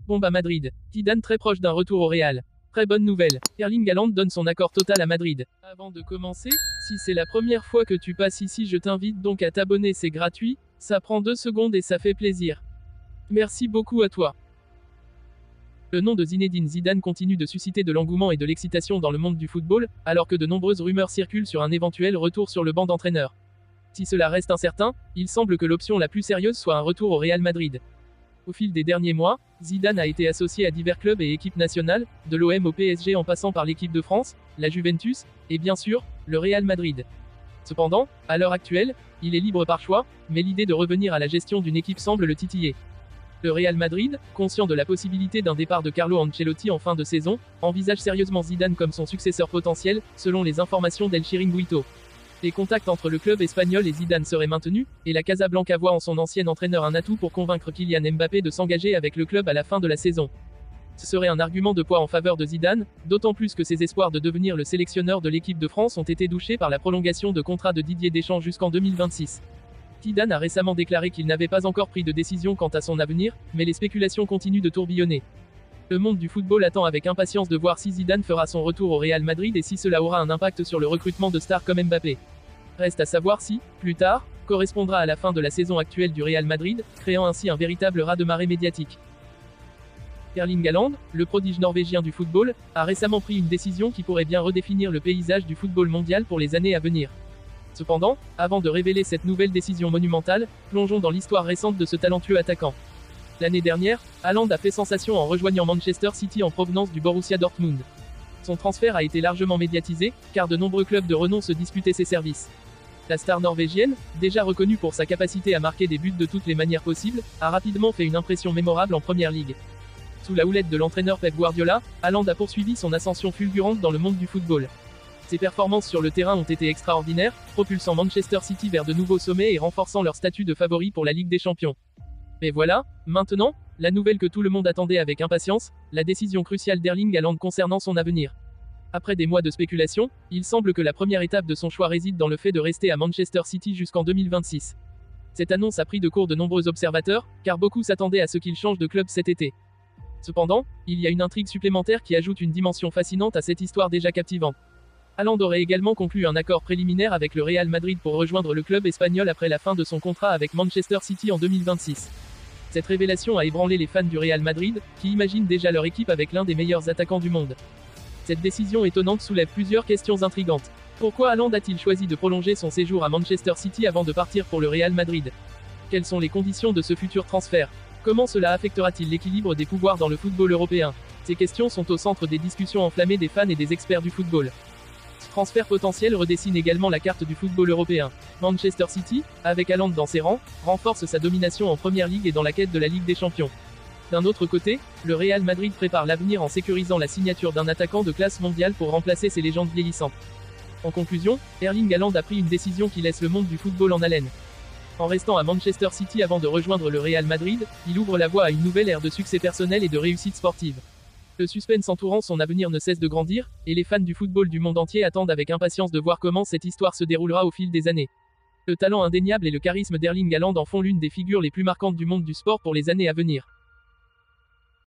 Bombe à Madrid. Zidane très proche d'un retour au Real. Très bonne nouvelle. Erling Haaland donne son accord total à Madrid. Avant de commencer, si c'est la première fois que tu passes ici, je t'invite donc à t'abonner, c'est gratuit, ça prend 2 secondes et ça fait plaisir. Merci beaucoup à toi. Le nom de Zinedine Zidane continue de susciter de l'engouement et de l'excitation dans le monde du football, alors que de nombreuses rumeurs circulent sur un éventuel retour sur le banc d'entraîneur. Si cela reste incertain, il semble que l'option la plus sérieuse soit un retour au Real Madrid. Au fil des derniers mois, Zidane a été associé à divers clubs et équipes nationales, de l'OM au PSG en passant par l'équipe de France, la Juventus, et bien sûr, le Real Madrid. Cependant, à l'heure actuelle, il est libre par choix, mais l'idée de revenir à la gestion d'une équipe semble le titiller. Le Real Madrid, conscient de la possibilité d'un départ de Carlo Ancelotti en fin de saison, envisage sérieusement Zidane comme son successeur potentiel, selon les informations d'El Chiringuito. Les contacts entre le club espagnol et Zidane seraient maintenus, et la Casablanca voit en son ancien entraîneur un atout pour convaincre Kylian Mbappé de s'engager avec le club à la fin de la saison. Ce serait un argument de poids en faveur de Zidane, d'autant plus que ses espoirs de devenir le sélectionneur de l'équipe de France ont été douchés par la prolongation de contrat de Didier Deschamps jusqu'en 2026. Zidane a récemment déclaré qu'il n'avait pas encore pris de décision quant à son avenir, mais les spéculations continuent de tourbillonner. Le monde du football attend avec impatience de voir si Zidane fera son retour au Real Madrid et si cela aura un impact sur le recrutement de stars comme Mbappé. Reste à savoir si, plus tard, correspondra à la fin de la saison actuelle du Real Madrid, créant ainsi un véritable raz-de-marée médiatique. Erling Haaland, le prodige norvégien du football, a récemment pris une décision qui pourrait bien redéfinir le paysage du football mondial pour les années à venir. Cependant, avant de révéler cette nouvelle décision monumentale, plongeons dans l'histoire récente de ce talentueux attaquant. L'année dernière, Haaland a fait sensation en rejoignant Manchester City en provenance du Borussia Dortmund. Son transfert a été largement médiatisé, car de nombreux clubs de renom se disputaient ses services. La star norvégienne, déjà reconnue pour sa capacité à marquer des buts de toutes les manières possibles, a rapidement fait une impression mémorable en Première Ligue. Sous la houlette de l'entraîneur Pep Guardiola, Haaland a poursuivi son ascension fulgurante dans le monde du football. Ses performances sur le terrain ont été extraordinaires, propulsant Manchester City vers de nouveaux sommets et renforçant leur statut de favori pour la Ligue des Champions. Mais voilà, maintenant, la nouvelle que tout le monde attendait avec impatience, la décision cruciale d'Erling Haaland concernant son avenir. Après des mois de spéculation, il semble que la première étape de son choix réside dans le fait de rester à Manchester City jusqu'en 2026. Cette annonce a pris de court de nombreux observateurs, car beaucoup s'attendaient à ce qu'il change de club cet été. Cependant, il y a une intrigue supplémentaire qui ajoute une dimension fascinante à cette histoire déjà captivante. Haaland aurait également conclu un accord préliminaire avec le Real Madrid pour rejoindre le club espagnol après la fin de son contrat avec Manchester City en 2026. Cette révélation a ébranlé les fans du Real Madrid, qui imaginent déjà leur équipe avec l'un des meilleurs attaquants du monde. Cette décision étonnante soulève plusieurs questions intrigantes. Pourquoi Haaland a-t-il choisi de prolonger son séjour à Manchester City avant de partir pour le Real Madrid? Quelles sont les conditions de ce futur transfert? Comment cela affectera-t-il l'équilibre des pouvoirs dans le football européen? Ces questions sont au centre des discussions enflammées des fans et des experts du football. Ce transfert potentiel redessine également la carte du football européen. Manchester City, avec Haaland dans ses rangs, renforce sa domination en Première Ligue et dans la quête de la Ligue des Champions. D'un autre côté, le Real Madrid prépare l'avenir en sécurisant la signature d'un attaquant de classe mondiale pour remplacer ses légendes vieillissantes. En conclusion, Erling Haaland a pris une décision qui laisse le monde du football en haleine. En restant à Manchester City avant de rejoindre le Real Madrid, il ouvre la voie à une nouvelle ère de succès personnel et de réussite sportive. Le suspense entourant son avenir ne cesse de grandir, et les fans du football du monde entier attendent avec impatience de voir comment cette histoire se déroulera au fil des années. Le talent indéniable et le charisme d'Erling Haaland en font l'une des figures les plus marquantes du monde du sport pour les années à venir.